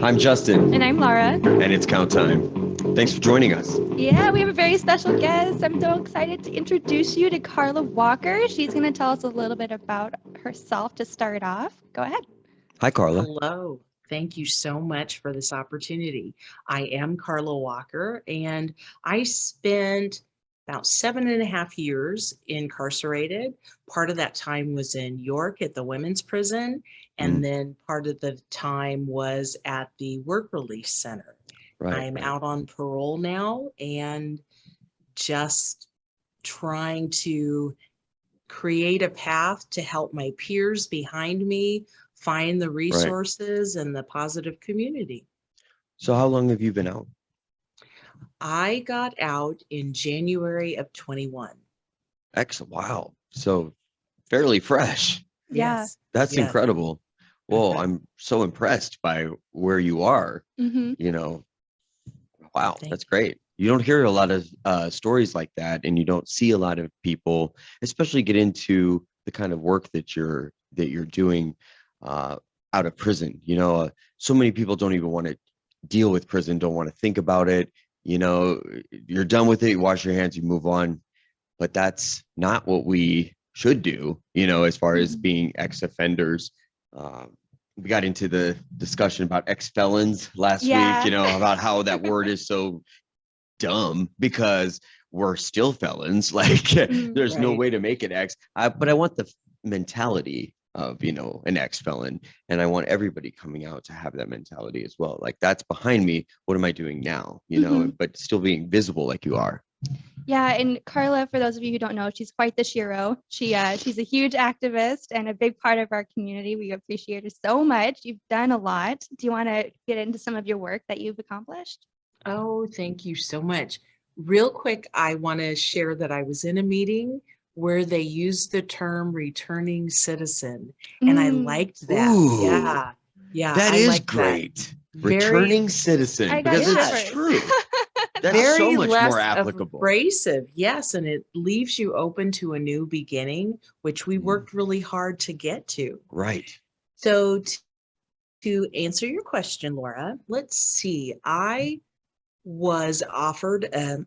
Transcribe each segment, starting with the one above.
I'm Justin. And I'm Laura. And it's count time. Thanks for joining us. Yeah, we have a very special guest. I'm so excited to introduce you to Carla Walker. She's going to tell us a little bit about herself to start off. Go ahead. Hi, Carla. Hello. Thank you so much for this opportunity. I am Carla Walker, and I spent about 7.5 years incarcerated. Part of that time was in York at the women's prison, and then part of the time was at the work release center. I'm out on parole now and just trying to create a path to help my peers behind me find the resources and the positive community. So how long have you been out? I got out in January of 21. Excellent. Wow. So fairly fresh. Yes. That's incredible. Well, I'm so impressed by where you are. You know, wow, that's great. You don't hear a lot of stories like that, and you don't see a lot of people, especially get into the kind of work that you're doing out of prison. You know, so many people don't even want to deal with prison, don't want to think about it. You know, you're done with it, you wash your hands, you move on. But that's not what we should do, you know, as far as being ex-offenders. We got into the discussion about ex-felons last week, you know, about how that word is so dumb because we're still felons. Like there's no way to make it ex. But I want the mentality of, you know, an ex-felon, and I want everybody coming out to have that mentality as well. Like, that's behind me. What am I doing now? You know, but still being visible like you are. Yeah, and Carla, for those of you who don't know, she's quite the shiro. She's a huge activist and a big part of our community. We appreciate her so much. You've done a lot. Do you want to get into some of your work that you've accomplished? Oh, thank you so much. Real quick, I want to share that I was in a meeting where they used the term returning citizen, and I liked that. Ooh, Yeah. That is great. Returning citizen, because it's true. That's very so much less more applicable. abrasive, yes, and it leaves you open to a new beginning, which we worked really hard to get to. Right. So to answer your question, Laura, let's see. I was offered a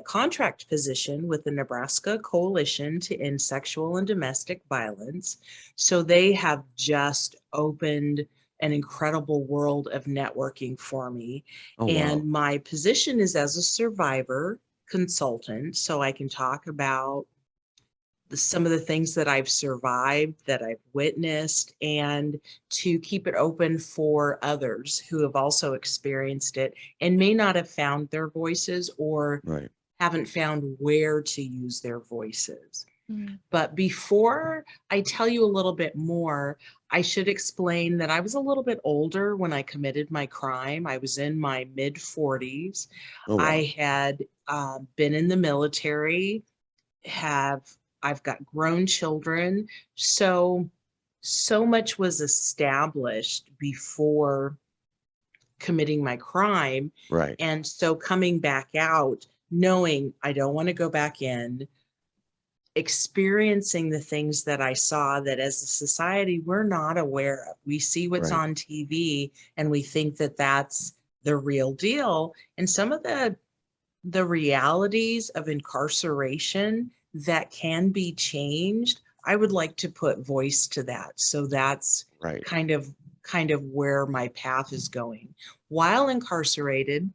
contract position with the Nebraska Coalition to End Sexual and Domestic Violence. So they have just opened an incredible world of networking for me. And my position is as a survivor consultant. So I can talk about some of the things that I've survived, that I've witnessed, and to keep it open for others who have also experienced it and may not have found their voices or haven't found where to use their voices. But before I tell you a little bit more, I should explain that I was a little bit older when I committed my crime. I was in my mid-40s. I had been in the military, I've got grown children. So much was established before committing my crime. And so coming back out, knowing I don't want to go back in, experiencing the things that I saw that as a society, we're not aware of. We see what's on TV and we think that that's the real deal. And some of the realities of incarceration that can be changed, I would like to put voice to that. So that's kind of where my path is going. While incarcerated,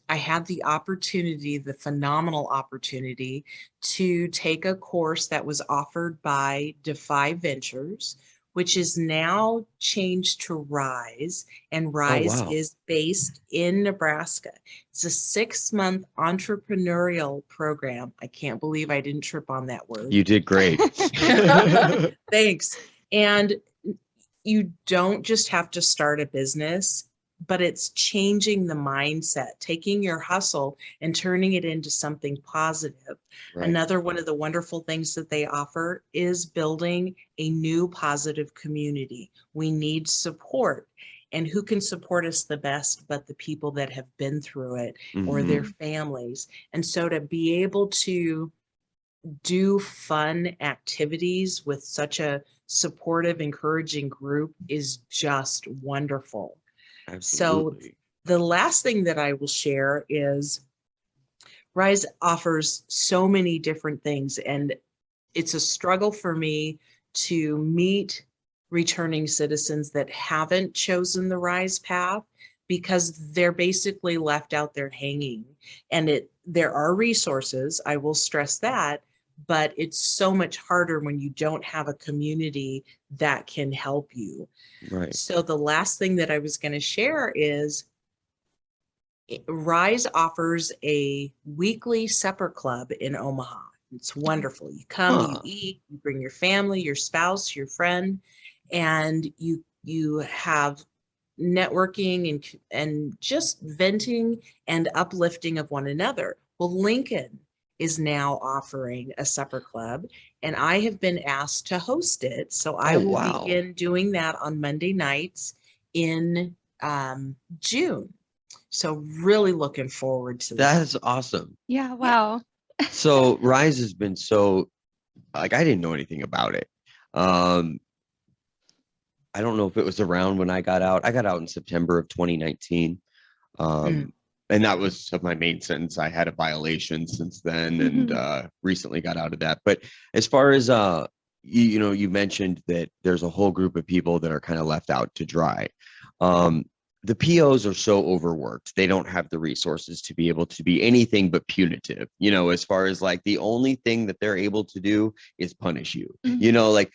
I had the opportunity, the phenomenal opportunity, to take a course that was offered by Defy Ventures, which is now changed to Rise, and Rise is based in Nebraska. It's a 6-month entrepreneurial program. I can't believe I didn't trip on that word. You did great. Thanks. And you don't just have to start a business, but it's changing the mindset, taking your hustle and turning it into something positive. Another one of the wonderful things that they offer is building a new positive community. We need support. And who can support us the best but the people that have been through it or their families? And so to be able to do fun activities with such a supportive, encouraging group is just wonderful. Absolutely. So the last thing that I will share is Rise offers so many different things, and it's a struggle for me to meet returning citizens that haven't chosen the Rise path because they're basically left out there hanging. And there are resources, I will stress that, but it's so much harder when you don't have a community that can help you. Right. So the last thing that I was going to share is Rise offers a weekly supper club in Omaha. It's wonderful. You come, you eat, you bring your family, your spouse, your friend, and you have networking and just venting and uplifting of one another. Well, Lincoln is now offering a supper club, and I have been asked to host it. So I will begin doing that on Monday nights in June. So really looking forward to that. That is awesome. Yeah. Wow. So Rise has been so, like, I didn't know anything about it. I don't know if it was around when I got out. I got out in September of 2019. And that was of my main sentence. I had a violation since then and recently got out of that. But as far as you mentioned that there's a whole group of people that are kind of left out to dry. The POs are so overworked. They don't have the resources to be able to be anything but punitive, as far as like the only thing that they're able to do is punish you, like,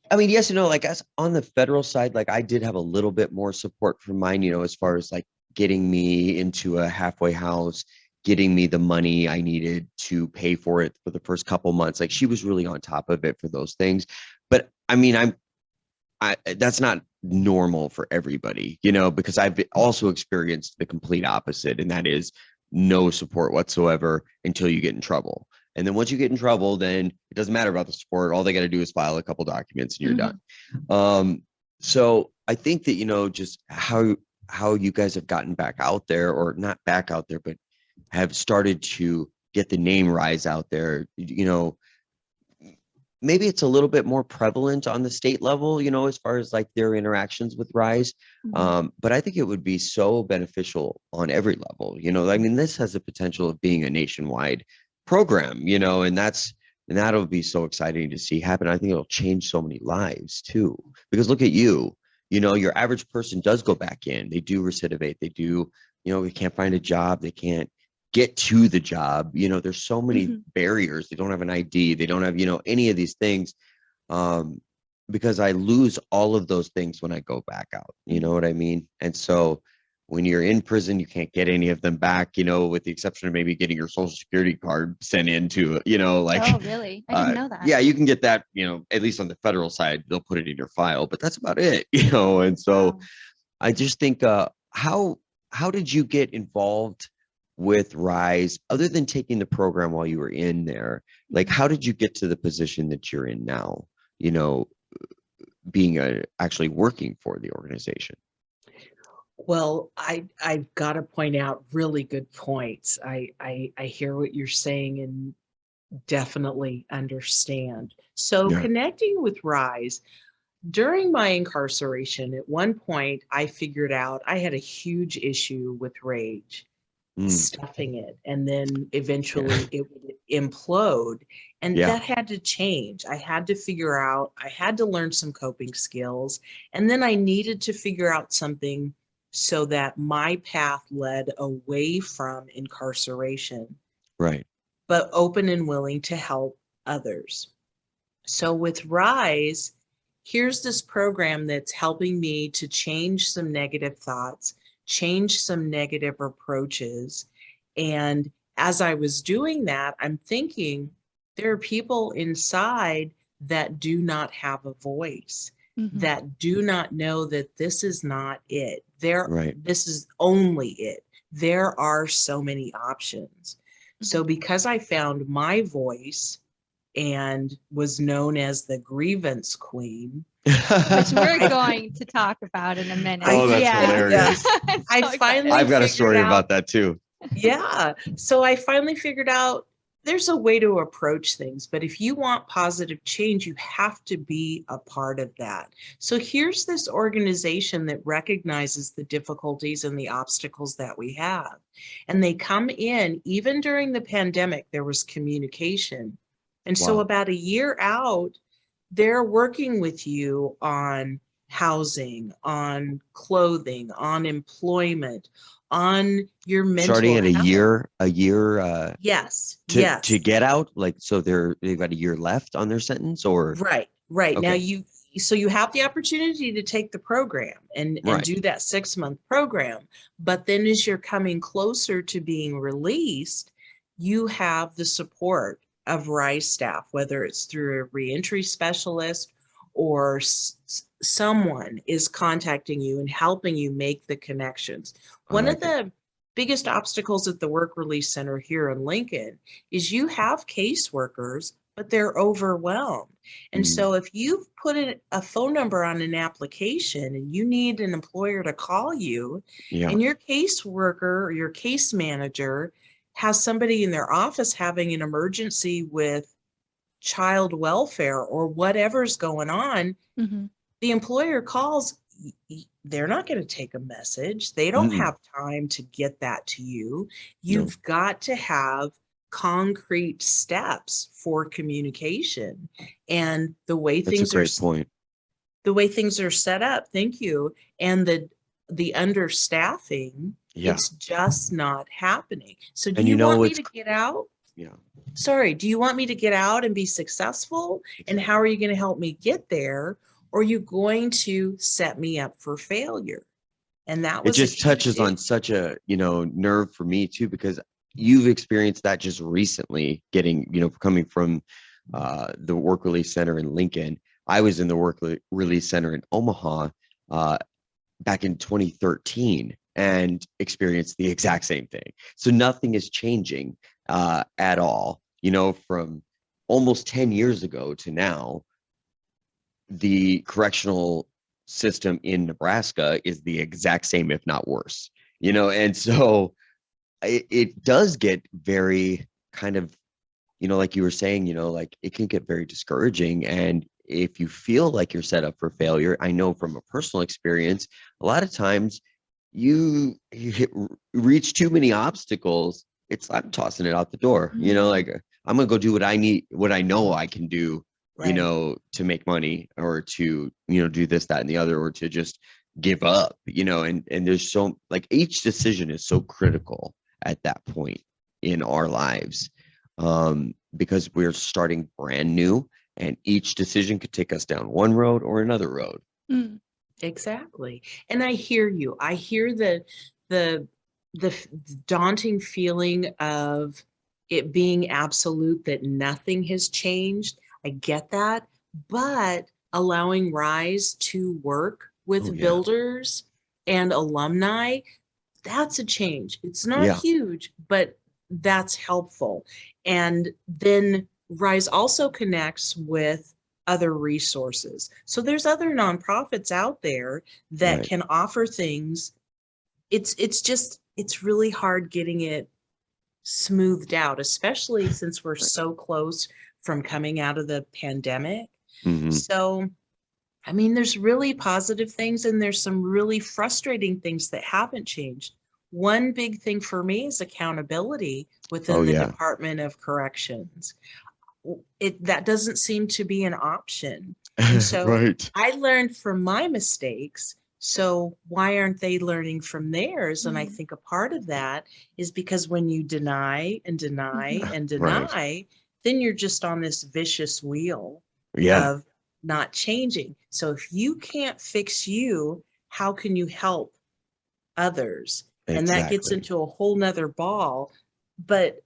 I mean, yes, like us on the federal side, like I did have a little bit more support from mine, as far as like getting me into a halfway house, getting me the money I needed to pay for it for the first couple months. Like she was really on top of it for those things. But I mean, that's not normal for everybody, because I've also experienced the complete opposite. And that is no support whatsoever until you get in trouble. And then once you get in trouble, then it doesn't matter about the support. All they got to do is file a couple documents and you're done. So I think that, just how you guys have gotten back out there, or not back out there, but have started to get the name Rise out there, maybe it's a little bit more prevalent on the state level, as far as like their interactions with Rise. But I think it would be so beneficial on every level, I mean, this has the potential of being a nationwide program, and that'll be so exciting to see happen. I think it'll change so many lives too, because look at you, your average person does go back in, they do recidivate, they do, they can't find a job, they can't get to the job, there's so many barriers. They don't have an ID, they don't have, any of these things, because I lose all of those things when I go back out, you know what I mean? And so when you're in prison, you can't get any of them back, with the exception of maybe getting your social security card sent into, like, oh, really? I didn't know that. Yeah, you can get that, at least on the federal side, they'll put it in your file, but that's about it, and so I just think, how did you get involved with Rise, other than taking the program while you were in there? Like, how did you get to the position that you're in now, being actually working for the organization? Well, I've got to point out really good points. I hear what you're saying and definitely understand. So connecting with Rise, during my incarceration, at one point, I figured out I had a huge issue with rage, stuffing it, and then eventually it would implode. And that had to change. I had to figure out, I had to learn some coping skills, and then I needed to figure out something so that my path led away from incarceration. Right. But open and willing to help others. So with Rise, here's this program that's helping me to change some negative thoughts, change some negative approaches. And as I was doing that, I'm thinking there are people inside that do not have a voice, that do not know that this is not it. This is only it. There are so many options. So because I found my voice and was known as the Grievance Queen, which we're going to talk about in a minute. Oh, that's hilarious. I finally I've got a story about that too. Yeah. So I finally figured out there's a way to approach things, but if you want positive change, you have to be a part of that. So here's this organization that recognizes the difficulties and the obstacles that we have. And they come in, even during the pandemic, there was communication. And so about a year out, they're working with you on housing, on clothing, on employment, on your mental starting at health. a year Yes, to yes. to get out, like, so they've got a year left on their sentence, or Right. Now okay. you have the opportunity to take the program and do that 6-month program. But then as you're coming closer to being released, you have the support of RISE staff, whether it's through a reentry specialist or someone is contacting you and helping you make the connections. One of the biggest obstacles at the Work Release Center here in Lincoln is you have caseworkers, but they're overwhelmed. And so if you've put a phone number on an application and you need an employer to call you, and your caseworker or your case manager has somebody in their office having an emergency with child welfare or whatever's going on, the employer calls, they're not going to take a message. They don't have time to get that to you. You've got to have concrete steps for communication. And the way things are set up, thank you, and the understaffing, it's just not happening. So do you want me to get out? Sorry, do you want me to get out and be successful? And how are you going to help me get there? Or are you going to set me up for failure? And that was, it just touches on such a, nerve for me too, because you've experienced that just recently, getting, coming from the Work Release Center in Lincoln. I was in the Work Release Center in Omaha back in 2013 and experienced the exact same thing. So nothing is changing at all, from almost 10 years ago to now. The correctional system in Nebraska is the exact same, if not worse, and so it does get very kind of, like you were saying, like it can get very discouraging. And if you feel like you're set up for failure, I know from a personal experience, a lot of times you reach too many obstacles. I'm tossing it out the door, like I'm going to go do what I need, what I know I can do, to make money, or to, do this, that, and the other, or to just give up, and there's so, like, each decision is so critical at that point in our lives, because we're starting brand new, and each decision could take us down one road or another road. Exactly. And I hear you. I hear the daunting feeling of it being absolute, that nothing has changed. I get that, but allowing RISE to work with builders and alumni, that's a change. It's not huge, but that's helpful. And then RISE also connects with other resources. So there's other nonprofits out there that can offer things. It's really hard getting it smoothed out, especially since we're so close from coming out of the pandemic. So, I mean, there's really positive things, and there's some really frustrating things that haven't changed. One big thing for me is accountability within the Department of Corrections. That doesn't seem to be an option. And so I learned from my mistakes. So why aren't they learning from theirs? And I think a part of that is because when you deny and deny and deny, then you're just on this vicious wheel of not changing. So if you can't fix you, how can you help others? And that gets into a whole nother ball, but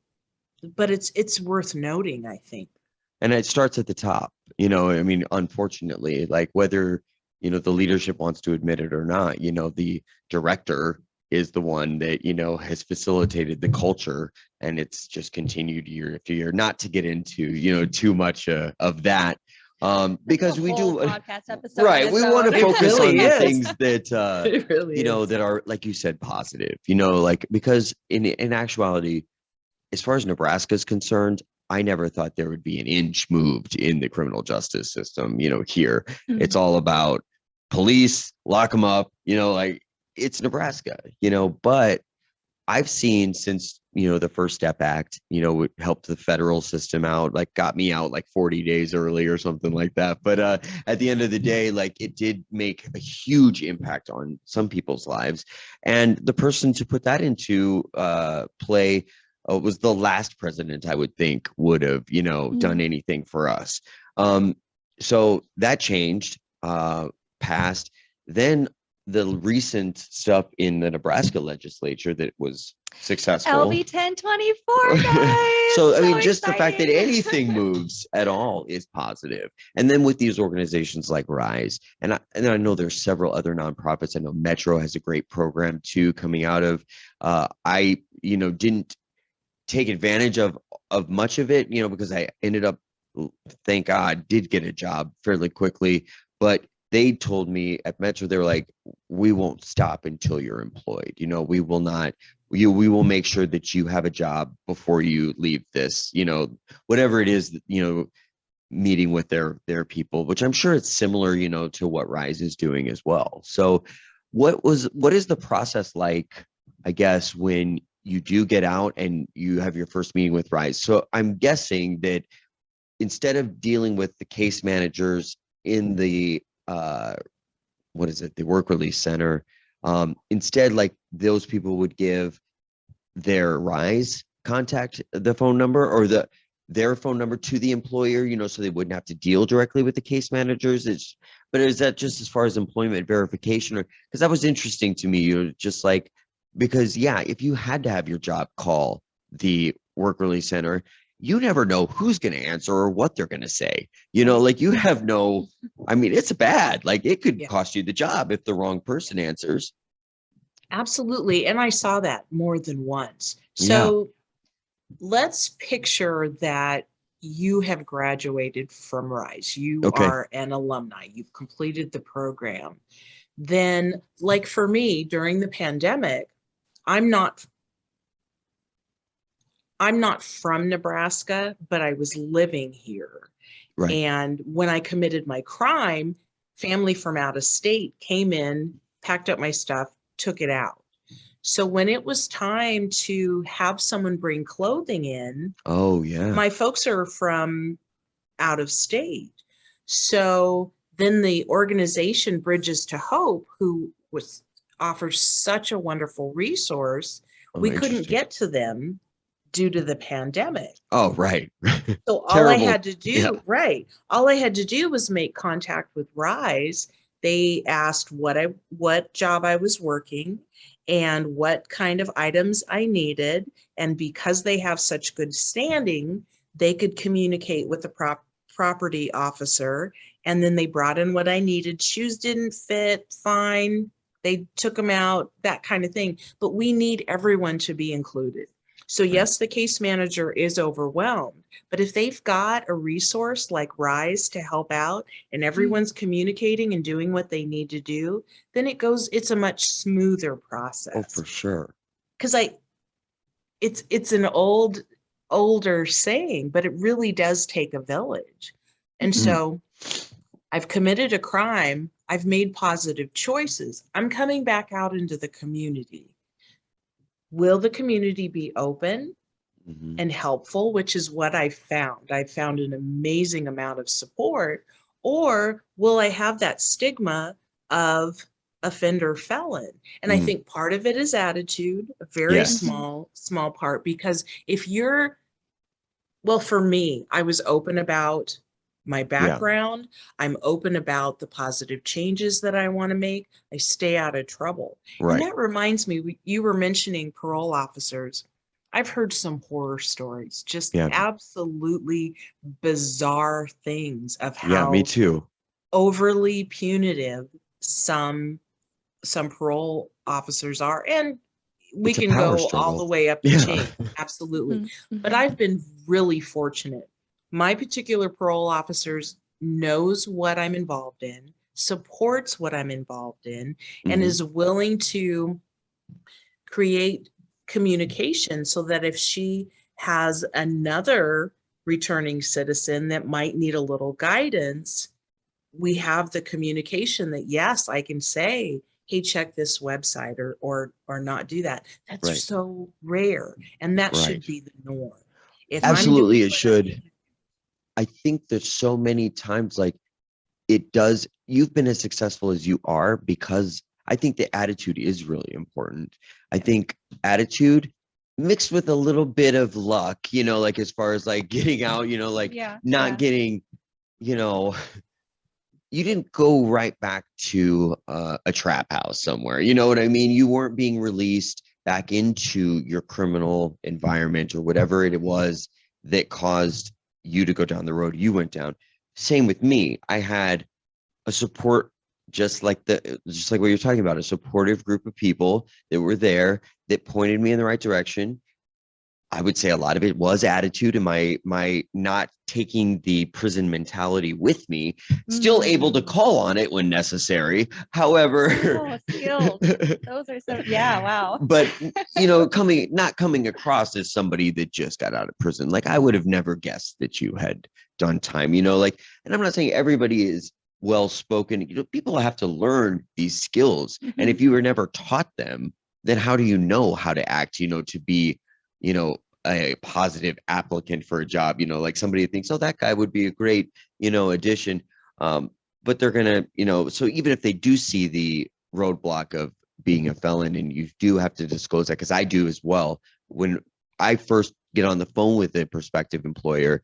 it's worth noting, I think. And it starts at the top, I mean, unfortunately, like, whether, the leadership wants to admit it or not, the director is the one that, has facilitated the culture, and it's just continued year after year. Not to get into, too much of that, because we do podcast episode we want to focus on the things that that are, like you said, positive, like, because in actuality, as far as Nebraska is concerned, I never thought there would be an inch moved in the criminal justice system, here. It's all about police, lock them up, like it's Nebraska, but I've seen since, the First Step Act, it helped the federal system out, like got me out like 40 days early or something like that. But at the end of the day, like it did make a huge impact on some people's lives. And the person to put that into play was the last president, I would think, would have, done anything for us. So that changed, passed. Then the recent stuff in the Nebraska legislature that was successful. LB 1024, guys. So, I mean, just the fact that anything moves at all is positive. And then with these organizations like Rise, and I know there's several other nonprofits. I know Metro has a great program too coming out of, I, didn't take advantage of much of it, because I ended up, thank God, did get a job fairly quickly. But they told me at Metro, they were like, we won't stop until you're employed. We will not, we will make sure that you have a job before you leave this, whatever it is, meeting with their people, which I'm sure it's similar, to what Rise is doing as well. So what is the process like, I guess, when you do get out and you have your first meeting with Rise? So I'm guessing that instead of dealing with the case managers in the the work release center, instead, like those people would give their Rise contact, the phone number or their phone number to the employer, so they wouldn't have to deal directly with the case managers. But is that just as far as employment verification? Or because that was interesting to me, just like, because if you had to have your job call the work release center, you never know who's going to answer or what they're going to say. Like you have no, I mean, it's bad. Like it could cost you the job if the wrong person answers. Absolutely. And I saw that more than once. So let's picture that you have graduated from Rise. You are an alumni. You've completed the program. Then, like for me, during the pandemic, I'm not from Nebraska, but I was living here. Right. And when I committed my crime, family from out of state came in, packed up my stuff, took it out. So when it was time to have someone bring clothing in, my folks are from out of state. So then the organization Bridges to Hope, who offers such a wonderful resource, we couldn't get to them due to the pandemic. Oh, right. So all I had to do, all I had to do was make contact with Rise. They asked what job I was working and what kind of items I needed. And because they have such good standing, they could communicate with the property officer. And then they brought in what I needed. Shoes didn't fit, fine. They took them out, that kind of thing. But we need everyone to be included. So yes, the case manager is overwhelmed, but if they've got a resource like Rise to help out and everyone's communicating and doing what they need to do, then it's a much smoother process. Oh, for sure. Because it's an older saying, but it really does take a village. And so I've committed a crime. I've made positive choices. I'm coming back out into the community. Will the community be open and helpful, which is what I found. I found an amazing amount of support. Or will I have that stigma of offender felon? And I think part of it is attitude, a very small part, because for me, I was open about my background. I'm open about the positive changes that I want to make. I stay out of trouble. Right. And that reminds me, you were mentioning parole officers. I've heard some horror stories, just absolutely bizarre things of how me too. Overly punitive some parole officers are. And we can go all the way up the chain. Absolutely. But I've been really fortunate. My particular parole officers knows what I'm involved in, supports what I'm involved in, and is willing to create communication so that if she has another returning citizen that might need a little guidance, we have the communication that, yes, I can say, hey, check this website, or not do that. That's Right. so rare. And that should be the norm. If Absolutely, it should. I think there's so many times like it does. You've been as successful as you are because I think the attitude is really important. I think attitude mixed with a little bit of luck, like as far as like getting out, like not getting, you didn't go right back to a trap house somewhere. You know what I mean? You weren't being released back into your criminal environment or whatever it was that caused you to go down the road you went down. Same with me. I had a support, just like what you're talking about, a supportive group of people that were there that pointed me in the right direction. I would say a lot of it was attitude and my not taking the prison mentality with me, still able to call on it when necessary. However, skills. Those are so, wow. But, not coming across as somebody that just got out of prison. Like I would have never guessed that you had done time, and I'm not saying everybody is well-spoken. People have to learn these skills. And if you were never taught them, then how do you know how to act, to be, a positive applicant for a job, like somebody thinks, oh, that guy would be a great, addition. But they're going to, so even if they do see the roadblock of being a felon and you do have to disclose that, because I do as well. When I first get on the phone with a prospective employer,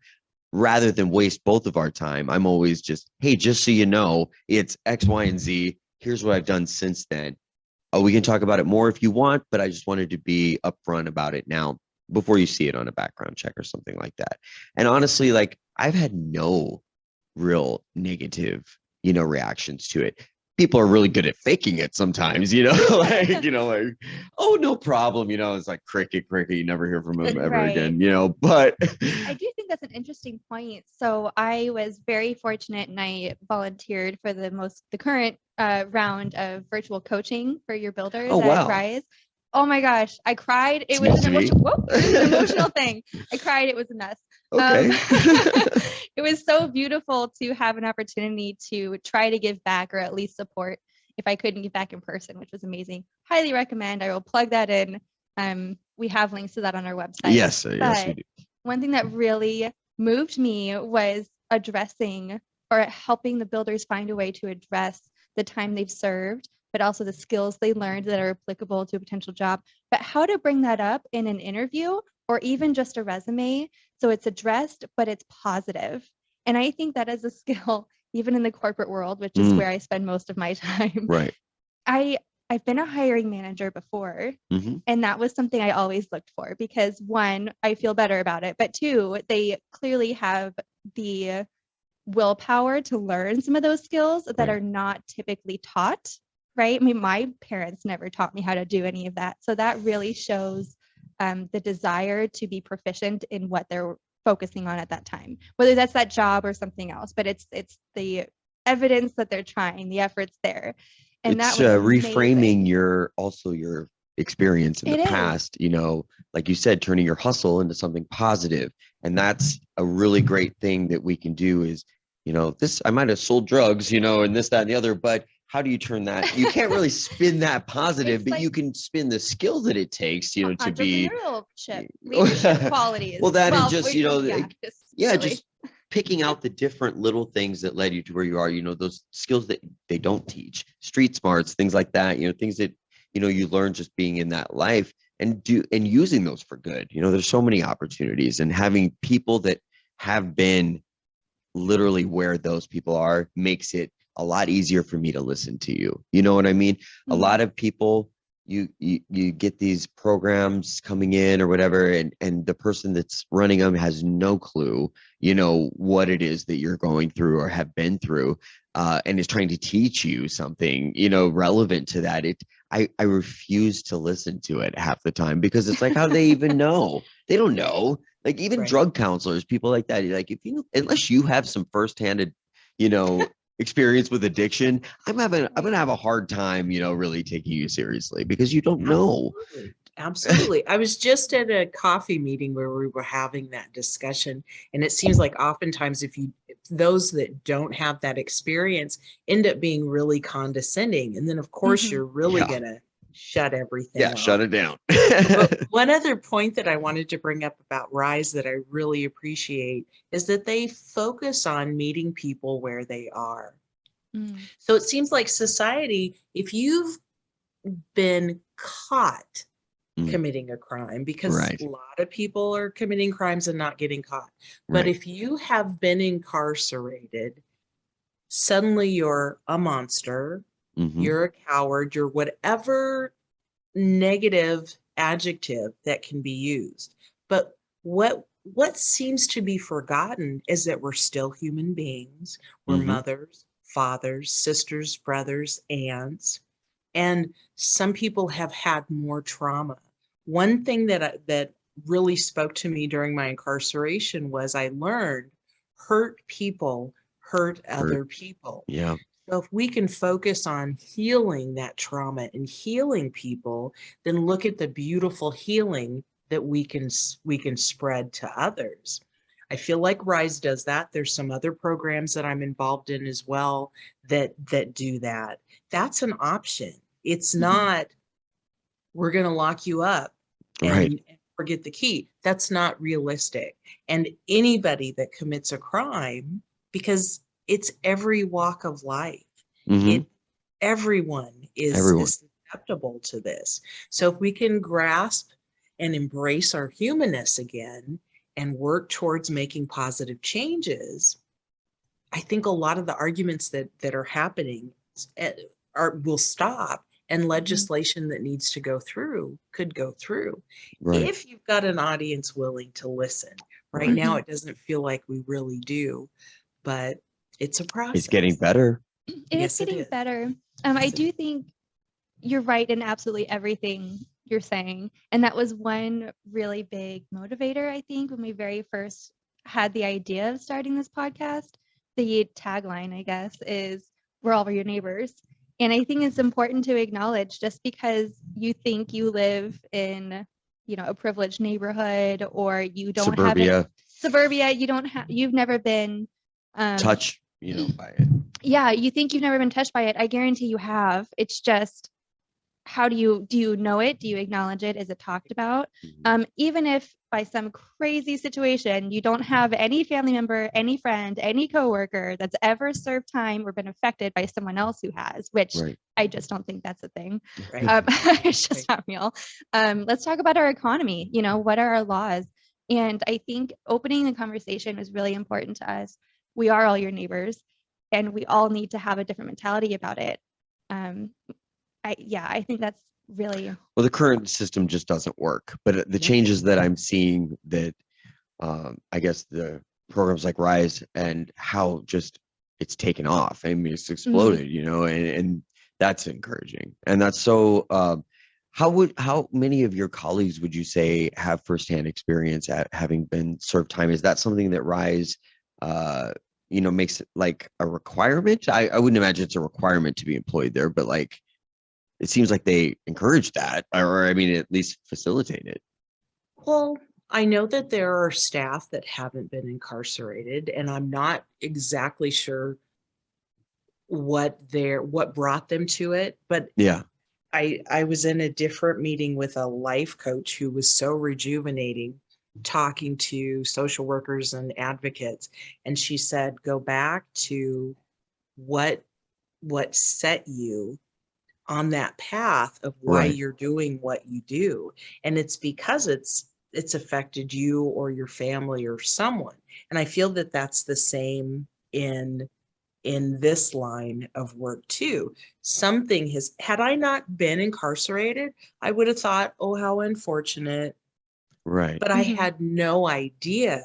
rather than waste both of our time, I'm always just, hey, just so you know, it's X, Y, and Z. Here's what I've done since then. Oh, we can talk about it more if you want, but I just wanted to be upfront about it now before you see it on a background check or something like that. And honestly, like I've had no real negative, reactions to it. People are really good at faking it sometimes, like, oh, no problem. It's like cricket, you never hear from them ever again, but I do think that's an interesting point. So I was very fortunate and I volunteered for the current round of virtual coaching for your builders at Rise. Oh my gosh, I cried. It was an emotional thing. I cried. It was a mess. Okay. It was so beautiful to have an opportunity to try to give back or at least support if I couldn't give back in person, which was amazing. Highly recommend. I will plug that in. We have links to that on our website. Yes, we do. One thing that really moved me was addressing or helping the builders find a way to address the time they've served, but also the skills they learned that are applicable to a potential job, but how to bring that up in an interview or even just a resume so it's addressed, but it's positive. And I think that is a skill, even in the corporate world, which is where I spend most of my time. Right. I've been a hiring manager before, and that was something I always looked for because one, I feel better about it, but two, they clearly have the willpower to learn some of those skills that are not typically taught. Right? I mean, my parents never taught me how to do any of that. So that really shows the desire to be proficient in what they're focusing on at that time, whether that's that job or something else. But it's the evidence that they're trying, the effort's there. And it's that was reframing your experience in the past, like you said, turning your hustle into something positive. And that's a really great thing that we can do is, this, I might have sold drugs, and this, that, and the other, but how do you turn that? You can't really spin that positive, but you can spin the skill that it takes, to be leadership qualities. Well, that and just, just picking out the different little things that led you to where you are, those skills that they don't teach, street smarts, things like that, things that, you learn just being in that life and using those for good. There's so many opportunities, and having people that have been literally where those people are makes it a lot easier for me to listen to you. You know what I mean? A lot of people, you get these programs coming in or whatever, and the person that's running them has no clue, what it is that you're going through or have been through, and is trying to teach you something, relevant to that. I refuse to listen to it half the time because it's like, how do they even know? They don't know. Like even drug counselors, people like that, like unless you have some firsthand, experience with addiction, I'm gonna have a hard time, really taking you seriously because you don't know. Absolutely. I was just at a coffee meeting where we were having that discussion, and it seems like oftentimes if those that don't have that experience end up being really condescending, and then of course you're really Yeah. gonna shut everything off. Shut it down. But one other point that I wanted to bring up about Rise that I really appreciate is that they focus on meeting people where they are. So it seems like society, if you've been caught committing a crime, because Right. a lot of people are committing crimes and not getting caught. But Right. if you have been incarcerated, suddenly you're a monster, you're a coward, you're whatever negative adjective that can be used. But what seems to be forgotten is that we're still human beings. We're mothers, fathers, sisters, brothers, aunts, and some people have had more trauma. One thing that really spoke to me during my incarceration was I learned hurt people hurt other people. Yeah. So if we can focus on healing that trauma and healing people, then look at the beautiful healing that we can spread to others. I feel like Rise does that. There's some other programs that I'm involved in as well that do that. That's an option. It's not, we're going to lock you up and forget the key. That's not realistic. And anybody that commits a crime, because it's every walk of life, everyone is susceptible to this. So if we can grasp and embrace our humanness again and work towards making positive changes, I think a lot of the arguments that are happening will stop, and legislation that needs to go through could go through. If you've got an audience willing to listen. Right now, it doesn't feel like we really do, but it's a process. It's getting better. It is getting better. I do think you're right in absolutely everything you're saying. And that was one really big motivator, I think, when we very first had the idea of starting this podcast. The tagline, I guess, is "We're all your neighbors." And I think it's important to acknowledge, just because you think you live in, a privileged neighborhood, or you don't have suburbia, you've never been touched, by it. Yeah, you think you've never been touched by it. I guarantee you have. It's just, how do you know it? Do you acknowledge it? Is it talked about? Even if by some crazy situation you don't have any family member, any friend, any coworker that's ever served time or been affected by someone else who has, which I just don't think that's a thing. It's just not real. Let's talk about our economy. What are our laws? And I think opening the conversation is really important to us. We are all your neighbors, and we all need to have a different mentality about it. I think that's really well. The current system just doesn't work, but the changes that I'm seeing, that I guess the programs like Rise and how just it's taken off. I mean, it's exploded, and that's encouraging. And that's so. How many of your colleagues would you say have firsthand experience at having been served time? Is that something that Rise makes it like a requirement? I wouldn't imagine it's a requirement to be employed there, but like, it seems like they encourage that, or I mean, at least facilitate it. Well, I know that there are staff that haven't been incarcerated, and I'm not exactly sure what brought them to it, but I was in a different meeting with a life coach who was so rejuvenating, talking to social workers and advocates, and she said, go back to what set you on that path of why you're doing what you do. And it's because it's affected you or your family or someone. And I feel that that's the same in this line of work too. Something had I not been incarcerated, I would have thought, oh, how unfortunate. But I had no idea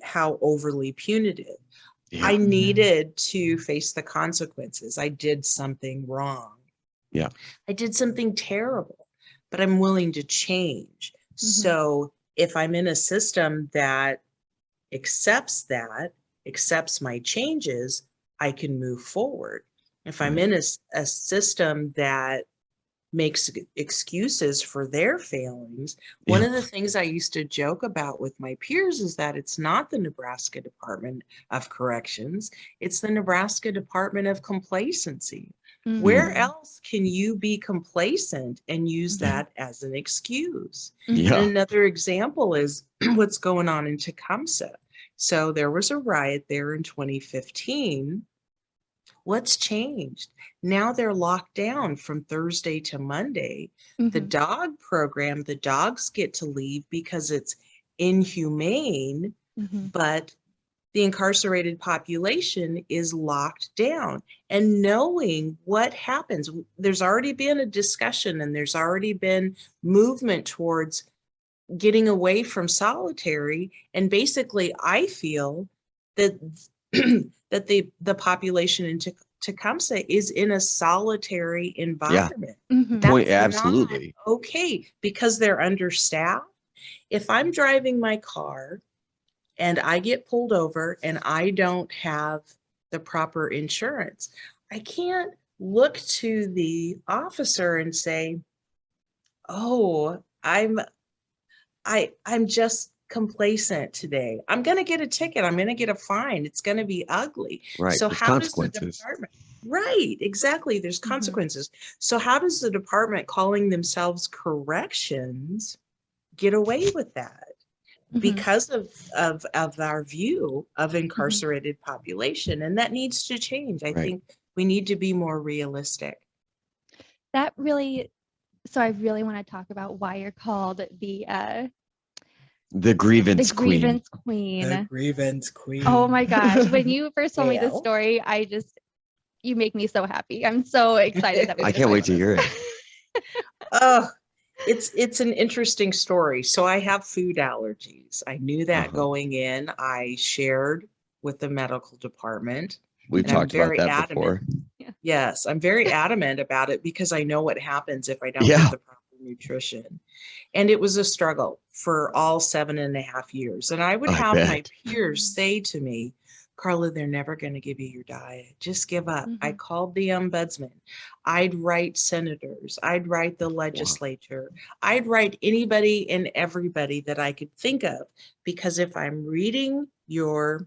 how overly punitive. I needed to face the consequences. I did something wrong. I did something terrible, but I'm willing to change. So if I'm in a system that accepts my changes, I can move forward. If I'm in a system that makes excuses for their failings. One of the things I used to joke about with my peers is that it's not the Nebraska Department of Corrections, it's the Nebraska Department of Complacency. Where else can you be complacent and use that as an excuse? And another example is what's going on in Tecumseh. So there was a riot there in 2015. What's changed? Now they're locked down from Thursday to Monday. The dog program, the dogs get to leave because it's inhumane, but the incarcerated population is locked down. And knowing what happens, there's already been a discussion and there's already been movement towards getting away from solitary. And basically, I feel that that the population in Tecumseh is in a solitary environment. That's absolutely not okay because they're understaffed. If I'm driving my car and I get pulled over and I don't have the proper insurance, I can't look to the officer and say, oh, I'm just complacent today. I'm going to get a ticket. I'm going to get a fine. It's going to be ugly. Right. So there's how does the consequences. department? Right, exactly. There's consequences. So how does the department calling themselves corrections get away with that? Because of our view of incarcerated population. And that needs to change. I think we need to be more realistic. That really, so I really want to talk about why you're called the Grievance Queen. Grievance Queen. The Grievance Queen. Oh my gosh. When you first told me this story, you make me so happy. I'm so excited that I can't wait to hear it. Oh, it's an interesting story. So I have food allergies. I knew that going in. I shared with the medical department. We've talked about that before. Yes, I'm very adamant about it because I know what happens if I don't get the proper nutrition. And it was a struggle for all 7.5 years. And I would have my peers say to me, Carla, they're never going to give you your diet. Just give up. I called the ombudsman. I'd write senators. I'd write the legislature. I'd write anybody and everybody that I could think of. Because if I'm reading your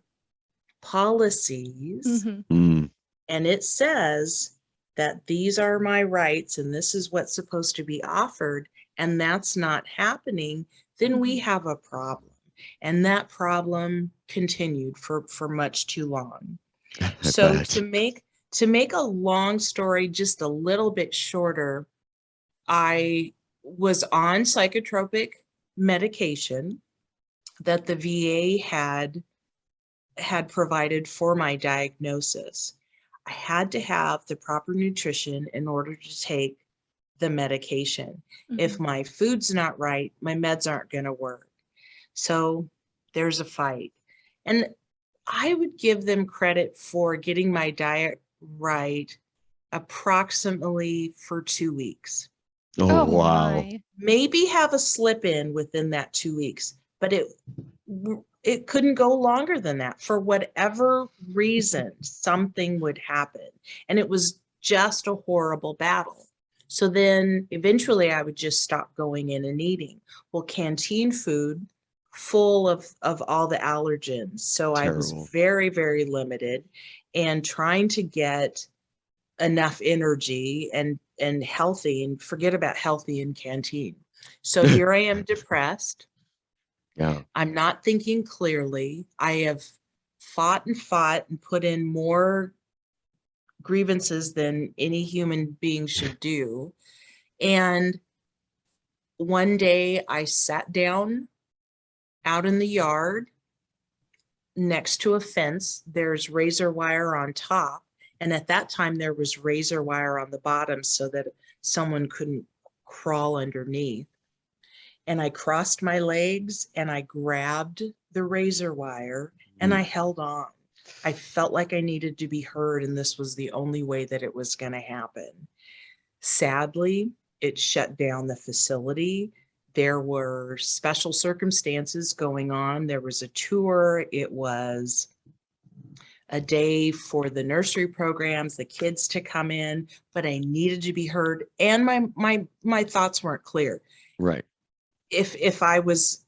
policies and it says that these are my rights and this is what's supposed to be offered, and that's not happening, then we have a problem. And that problem continued for much too long. So to make a long story just a little bit shorter, I was on psychotropic medication that the VA had provided for my diagnosis. I had to have the proper nutrition in order to take the medication. If my food's not right, my meds aren't going to work. So there's a fight. And I would give them credit for getting my diet right approximately for 2 weeks. Oh, wow. Maybe have a slip in within that 2 weeks, but it couldn't go longer than that. For whatever reason, something would happen. And it was just a horrible battle. So then eventually I would just stop going in and eating. Well, canteen food full of all the allergens. So I was very, very limited and trying to get enough energy and healthy, and forget about healthy in canteen. So here I am depressed. I'm not thinking clearly. I have fought and put in more grievances than any human being should do. And one day I sat down out in the yard next to a fence. There's razor wire on top. And at that time there was razor wire on the bottom so that someone couldn't crawl underneath. And I crossed my legs and I grabbed the razor wire and I held on. I felt like I needed to be heard, and this was the only way that it was going to happen. Sadly, it shut down the facility. There were special circumstances going on. There was a tour. It was a day for the nursery programs, the kids to come in, but I needed to be heard, and my thoughts weren't clear. Right. If I was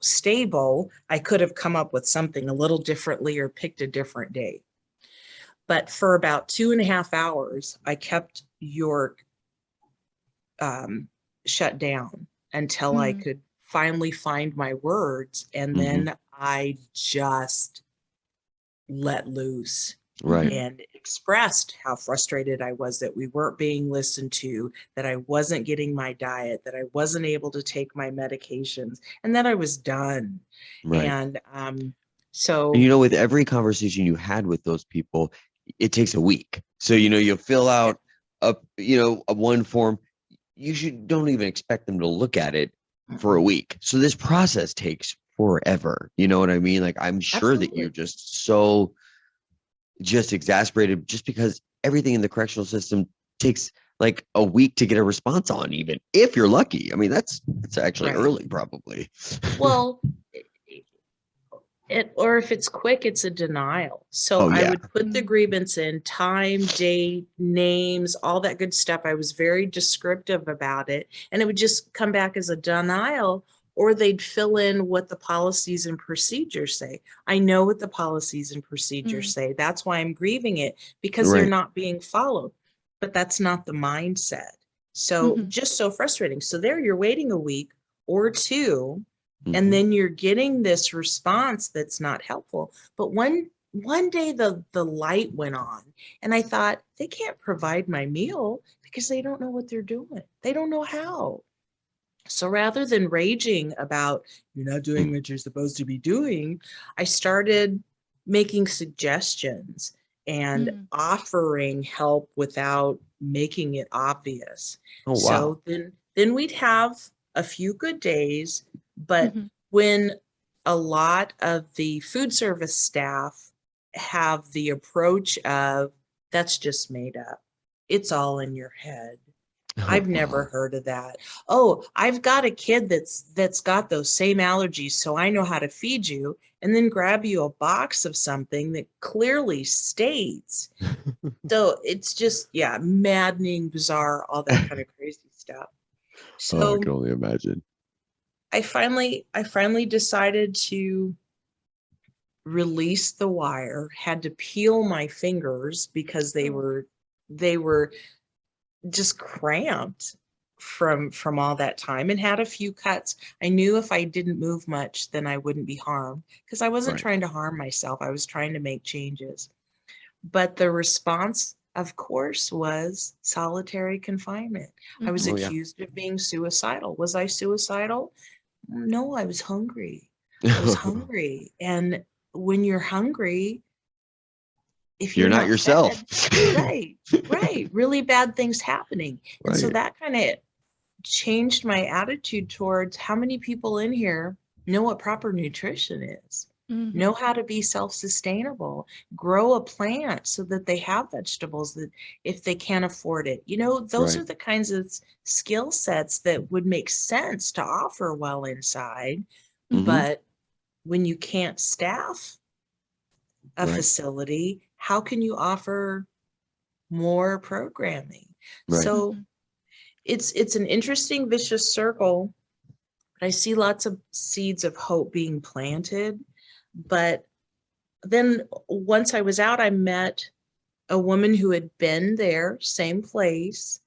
stable, I could have come up with something a little differently or picked a different day. But for about 2.5 hours, I kept York shut down until I could finally find my words, and then I just let loose. Right. And expressed how frustrated I was that we weren't being listened to, that I wasn't getting my diet, that I wasn't able to take my medications, and that I was done. Right. And so, and, you know, with every conversation you had with those people, it takes a week. So, you know, you fill out a one form. Don't even expect them to look at it for a week. So this process takes forever. You know what I mean? Like, I'm sure that you're just exasperated just because everything in the correctional system takes like a week to get a response on, even if you're lucky. I mean, that's actually early, probably. Well, or if it's quick, it's a denial. So I would put the grievance in, time, date, names, all that good stuff. I was very descriptive about it, and it would just come back as a denial, or they'd fill in what the policies and procedures say. I know what the policies and procedures say. That's why I'm grieving it, because they're not being followed. But that's not the mindset. So just so frustrating. So there you're waiting a week or two, and then you're getting this response that's not helpful. But one day the light went on, and I thought, they can't provide my meal because they don't know what they're doing. They don't know how. So rather than raging about, you're not doing what you're supposed to be doing, I started making suggestions and offering help without making it obvious. Oh, wow. So then we'd have a few good days, but when a lot of the food service staff have the approach of, that's just made up, it's all in your head. I've never heard of that. Oh, I've got a kid that's got those same allergies, so I know how to feed you, and then grab you a box of something that clearly states. So it's just, maddening, bizarre, all that kind of crazy stuff. So I can only imagine. I finally decided to release the wire, had to peel my fingers because they were just cramped from all that time, and had a few cuts. I knew if I didn't move much, then I wouldn't be harmed, because I wasn't trying to harm myself. I was trying to make changes. But the response, of course, was solitary confinement. I was accused of being suicidal. Was I suicidal? No, I was hungry. I was hungry. And when you're hungry, if you're not yourself. fed, right, really bad things happening. And so that kind of changed my attitude towards, how many people in here know what proper nutrition is, know how to be self-sustainable, grow a plant so that they have vegetables that if they can't afford it. You know, those are the kinds of skill sets that would make sense to offer while inside. But when you can't staff a facility, how can you offer more programming? So it's an interesting vicious circle. I see lots of seeds of hope being planted. But then once I was out, I met a woman who had been there, same place,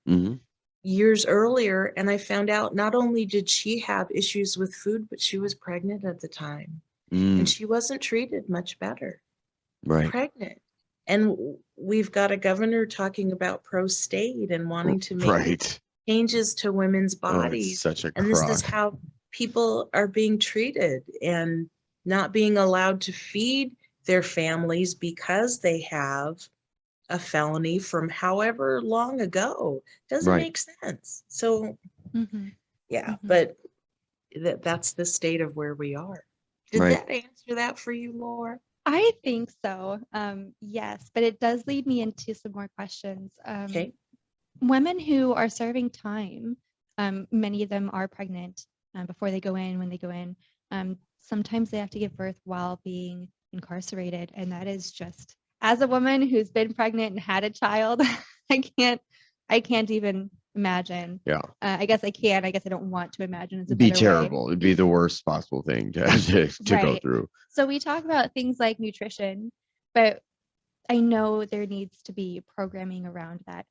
years earlier. And I found out not only did she have issues with food, but she was pregnant at the time. And she wasn't treated much better. Pregnant. And we've got a governor talking about pro-state and wanting to make changes to women's bodies. Such a and this is how people are being treated, and not being allowed to feed their families because they have a felony from however long ago. Doesn't make sense. So but that's the state of where we are. Did that answer that for you, Laura? I think so. Yes, but it does lead me into some more questions. Women who are serving time, many of them are pregnant before they go in, when they go in. Sometimes they have to give birth while being incarcerated. And that is just, as a woman who's been pregnant and had a child, I can't even imagine. Yeah. I guess I can. I guess I don't want to imagine. It's a It'd be better terrible. way. It'd be the worst possible thing to go Right. through. So we talk about things like nutrition, but I know there needs to be programming around that.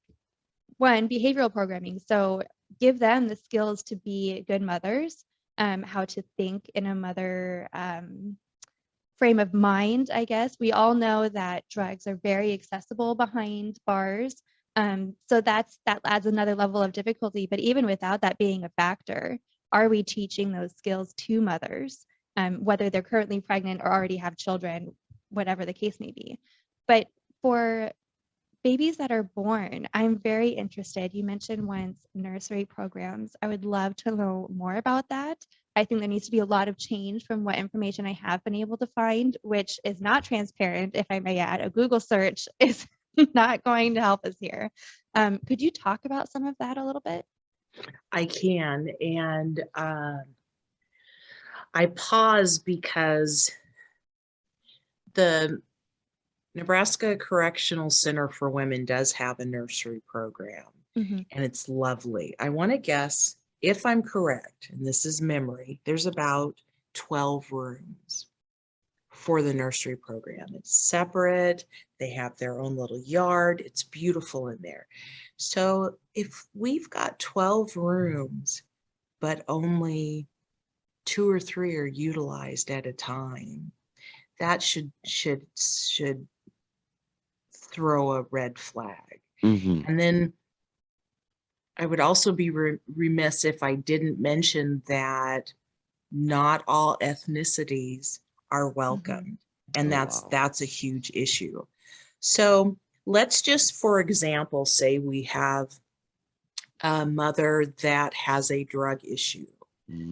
One, behavioral programming. So give them the skills to be good mothers, how to think in a mother frame of mind, I guess. We all know that drugs are very accessible behind bars. So that adds another level of difficulty. But even without that being a factor, are we teaching those skills to mothers, whether they're currently pregnant or already have children, whatever the case may be? But for babies that are born, I'm very interested. You mentioned once nursery programs. I would love to know more about that. I think there needs to be a lot of change from what information I have been able to find, which is not transparent, if I may add. A Google search is not going to help us here. Could you talk about some of that a little bit? I can. And I pause because the Nebraska Correctional Center for Women does have a nursery program, and it's lovely. I want to guess, if I'm correct, and this is memory, there's about 12 rooms for the nursery program. It's separate. They have their own little yard. It's beautiful in there. So if we've got 12 rooms, but only 2 or 3 are utilized at a time, that should throw a red flag. And then I would also be remiss if I didn't mention that not all ethnicities are welcomed. And that's a huge issue. So let's just, for example, say we have a mother that has a drug issue.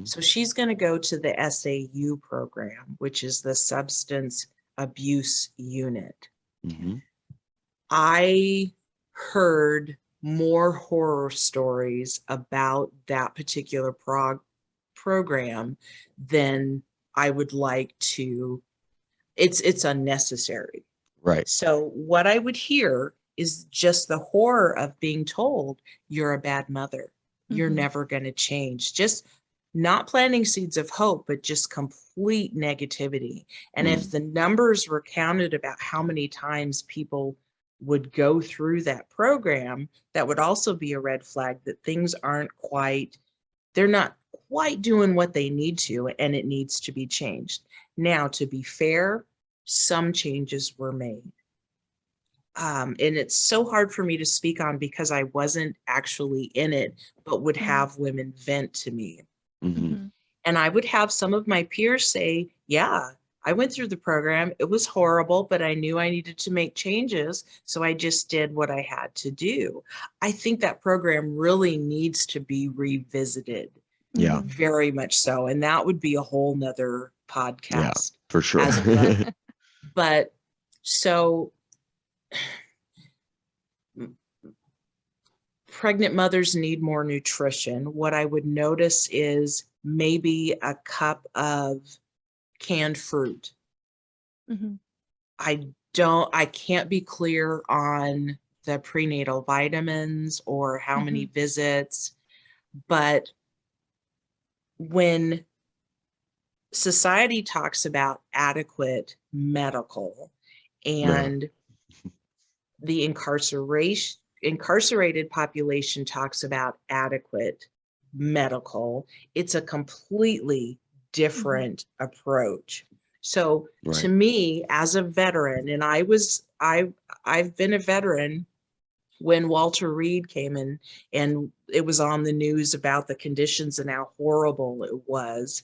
So she's going to go to the SAU program, which is the Substance Abuse Unit. I heard more horror stories about that particular program than I would like to. It's unnecessary. Right. So what I would hear is just the horror of being told you're a bad mother. You're never going to change. Just not planting seeds of hope, but just complete negativity. And if the numbers were counted about how many times people would go through that program, that would also be a red flag that things they're not quite doing what they need to, and it needs to be changed. Now, to be fair, some changes were made. And it's so hard for me to speak on because I wasn't actually in it, but would have women vent to me. And I would have some of my peers say, yeah, I went through the program. It was horrible, but I knew I needed to make changes. So I just did what I had to do. I think that program really needs to be revisited. Yeah. Very much so. And that would be a whole nother podcast. Yeah, for sure. But so pregnant mothers need more nutrition. What I would notice is maybe a cup of canned fruit. I can't be clear on the prenatal vitamins or how many visits, but when society talks about adequate medical and the incarcerated population talks about adequate medical, it's a completely different approach. So to me, as a veteran, and I've been a veteran when Walter Reed came in and it was on the news about the conditions and how horrible it was.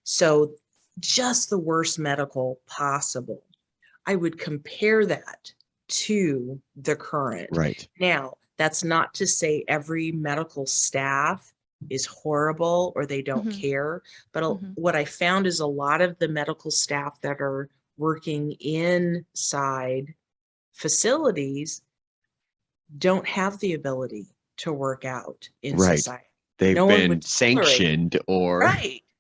So just the worst medical possible. I would compare that to the current. Right. Now, that's not to say every medical staff is horrible or they don't care, but what I found is a lot of the medical staff that are working inside facilities don't have the ability to work out in society. They've been sanctioned or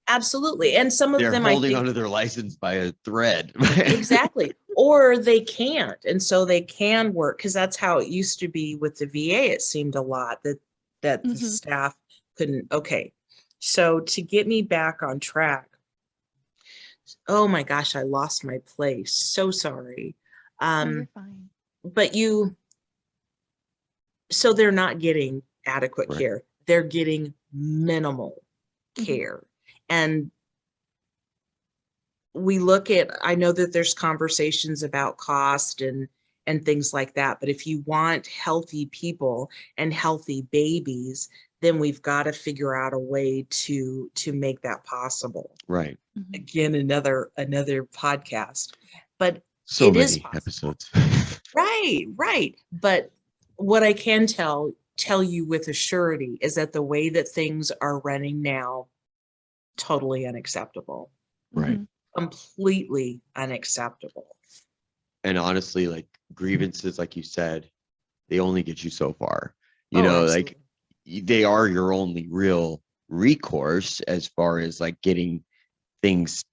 Absolutely. And some of They're them holding I think onto their license by a thread. exactly. Or they can't. And so they can work because that's how it used to be with the VA. It seemed a lot that the staff couldn't. Okay. So to get me back on track, oh my gosh, I lost my place. So sorry. Oh, you're fine. But so they're not getting adequate Right. care. They're getting minimal care. And we look at, I know that there's conversations about cost and things like that, but if you want healthy people and healthy babies, then we've got to figure out a way to make that possible. Right. Again, another podcast, but so it many is possible. episodes. Right. But what I can tell you with a surety is that the way that things are running now, totally unacceptable. Right. Completely unacceptable. And honestly, like grievances, like you said, they only get you so far. Absolutely. Like they are your only real recourse as far as like getting things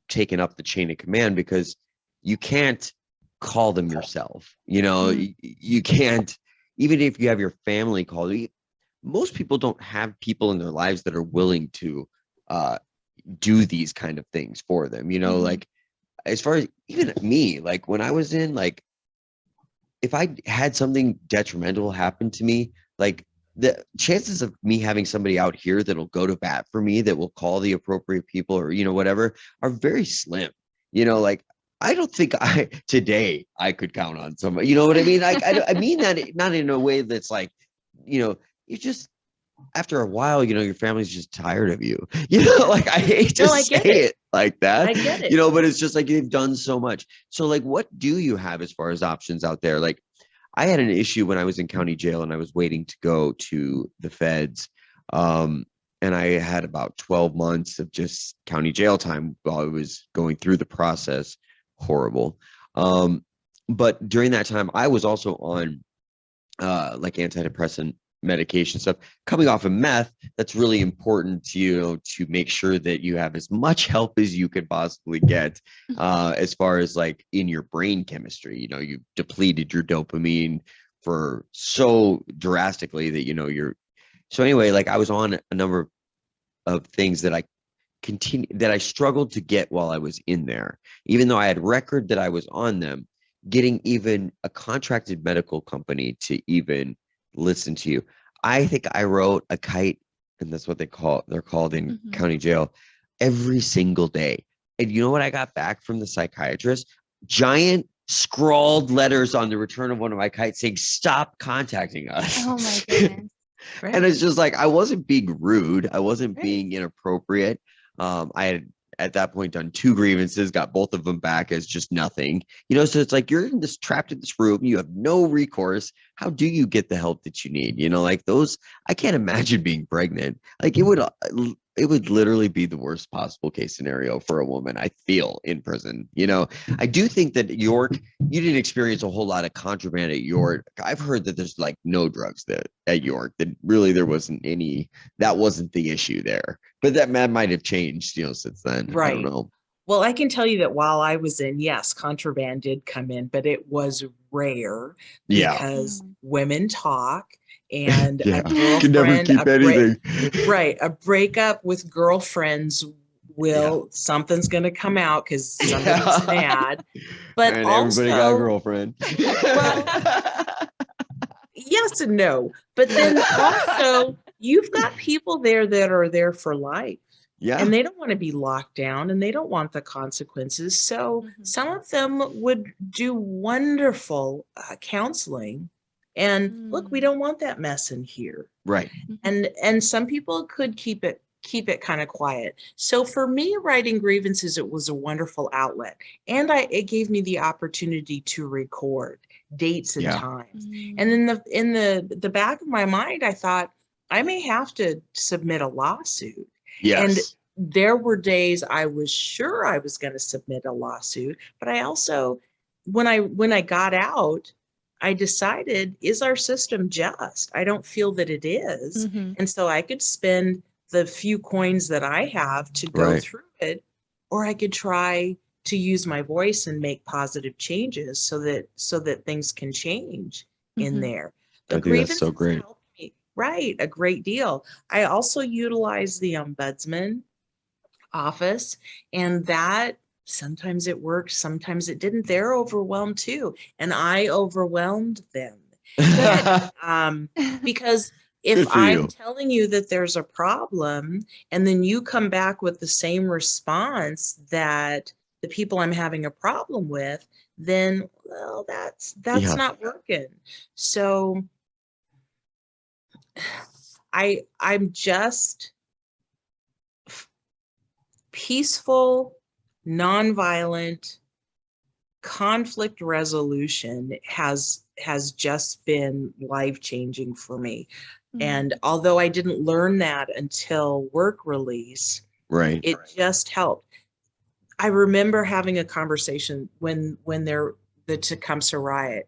taken up the chain of command, because you can't call them yourself. You can't, even if you have your family call you. Most people don't have people in their lives that are willing to do these kind of things for them. Like as far as even me, like when I was in, like if I had something detrimental happen to me, like the chances of me having somebody out here that'll go to bat for me, that will call the appropriate people or, whatever, are very slim. Like I don't think today I could count on somebody, you know what I mean? Like, I mean that not in a way that's like, you just, after a while, your family's just tired of you. Like I hate to say it like that. I get it. But it's just like they've done so much. So like, what do you have as far as options out there? Like I had an issue when I was in county jail and I was waiting to go to the feds. And I had about 12 months of just county jail time while I was going through the process. Horrible. But during that time, I was also on like antidepressant medication stuff, coming off of meth. That's really important to to make sure that you have as much help as you could possibly get as far as like in your brain chemistry. You've depleted your dopamine for so drastically that you're. So anyway, like I was on a number of things that I struggled to get while I was in there, even though I had record that I was on them. Getting even a contracted medical company to even listen to you. I think I wrote a kite, and that's what they're called in county jail, every single day. And you know what I got back from the psychiatrist? Giant scrawled letters on the return of one of my kites saying, "Stop contacting us." Oh my goodness. Right. And it's just like, I wasn't being rude. I wasn't being inappropriate. I had at that point done 2 grievances, got both of them back as just nothing, so it's like you're trapped in this room, you have no recourse. How do you get the help that you need? Like those, I can't imagine being pregnant. Like it would literally be the worst possible case scenario for a woman, I feel, in prison. I do think that York, you didn't experience a whole lot of contraband at York. I've heard that there's like no drugs at York, that really there wasn't any, that wasn't the issue there. But that might have changed, since then. Right. I don't know. Well, I can tell you that while I was in, yes, contraband did come in, but it was rare because women talk, and a girlfriend, can never keep anything. A breakup with girlfriends something's going to come out because somebody's mad. But and also, everybody got a girlfriend. Well, yes and no. But then also, you've got people there that are there for life. Yeah. And they don't want to be locked down, and they don't want the consequences. So some of them would do wonderful counseling. And look, we don't want that mess in here. Right. And some people could keep it kind of quiet. So for me, writing grievances, it was a wonderful outlet. And it gave me the opportunity to record dates and times. And in the back of my mind, I thought, I may have to submit a lawsuit. Yes. And there were days I was sure I was going to submit a lawsuit, but I also, when I got out, I decided, is our system just? I don't feel that it is. And so I could spend the few coins that I have to go through it, or I could try to use my voice and make positive changes so that things can change in there. I But think that's so grievances great. help me, right? A great deal. I also utilize the ombudsman office, and that sometimes it worked, sometimes it didn't. They're overwhelmed too, and I overwhelmed them. Because if I'm telling you that there's a problem and then you come back with the same response that the people I'm having a problem with, then, well, that's not working. So I'm just peaceful, nonviolent conflict resolution has just been life-changing for me. And although I didn't learn that until work release, it just helped. I remember having a conversation when the Tecumseh riot,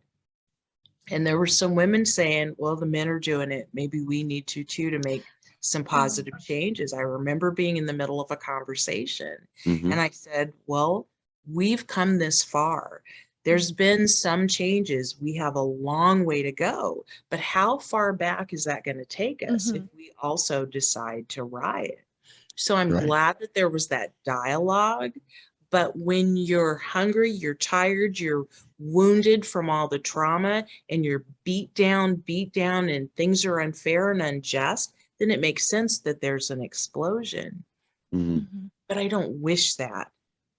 and there were some women saying, well, the men are doing it, maybe we need to too, to make some positive changes. I remember being in the middle of a conversation and I said, well, we've come this far. There's been some changes. We have a long way to go, but how far back is that going to take us if we also decide to riot? So I'm glad that there was that dialogue. But when you're hungry, you're tired, you're wounded from all the trauma, and you're beat down, and things are unfair and unjust, then it makes sense that there's an explosion. But I don't wish that.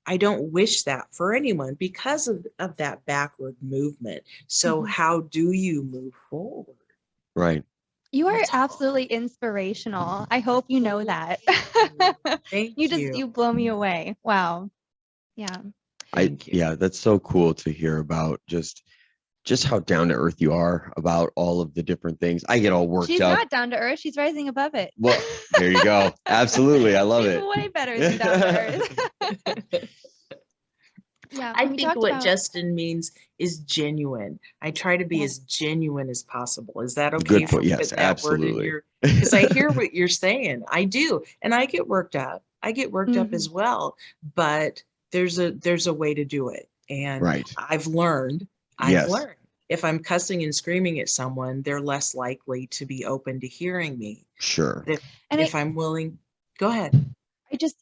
I don't wish that for anyone because of that backward movement. So how do you move forward? Right. You are absolutely inspirational. I hope you know that. Thank you. You blow me away. Wow. Yeah. Yeah, that's so cool to hear about just how down to earth you are about all of the different things. I get all worked up. She's not down to earth. She's rising above it. Well, there you go. Absolutely. I love She's it. way better than down to earth. Yeah, I think what Justin means is genuine. I try to be as genuine as possible. Is that okay? Good point. Yes, absolutely. Because I hear what you're saying. I do. And I get worked up. I get worked up as well. But there's a way to do it. And I've learned. If I'm cussing and screaming at someone, they're less likely to be open to hearing me. Sure. If I'm willing, go ahead.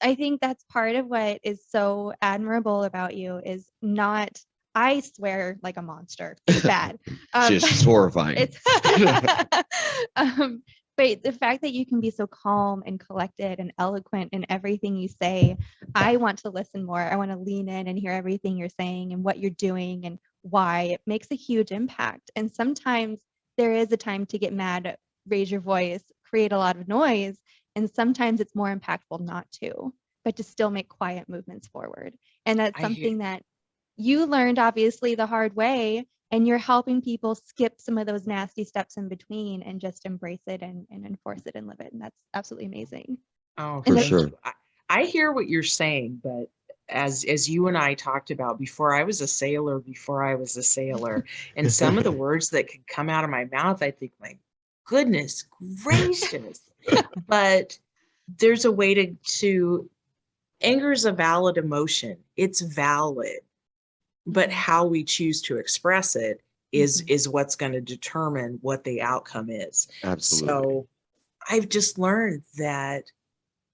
I think that's part of what is so admirable about you is not, I swear like a monster. It's bad. Just horrifying. But the fact that you can be so calm and collected and eloquent in everything you say, I want to listen more. I want to lean in and hear everything you're saying and what you're doing and why. It makes a huge impact. And sometimes there is a time to get mad, raise your voice, create a lot of noise. And sometimes it's more impactful not to, but to still make quiet movements forward. And that's something that you learned obviously the hard way, and you're helping people skip some of those nasty steps in between and just embrace it and enforce it and live it. And that's absolutely amazing. Oh, for sure. I hear what you're saying, but as you and I talked about before, I was a sailor and some of the words that could come out of my mouth, I think, my goodness gracious. But there's a way to anger is a valid emotion. It's valid. But how we choose to express it is what's going to determine what the outcome is. Absolutely. So I've just learned that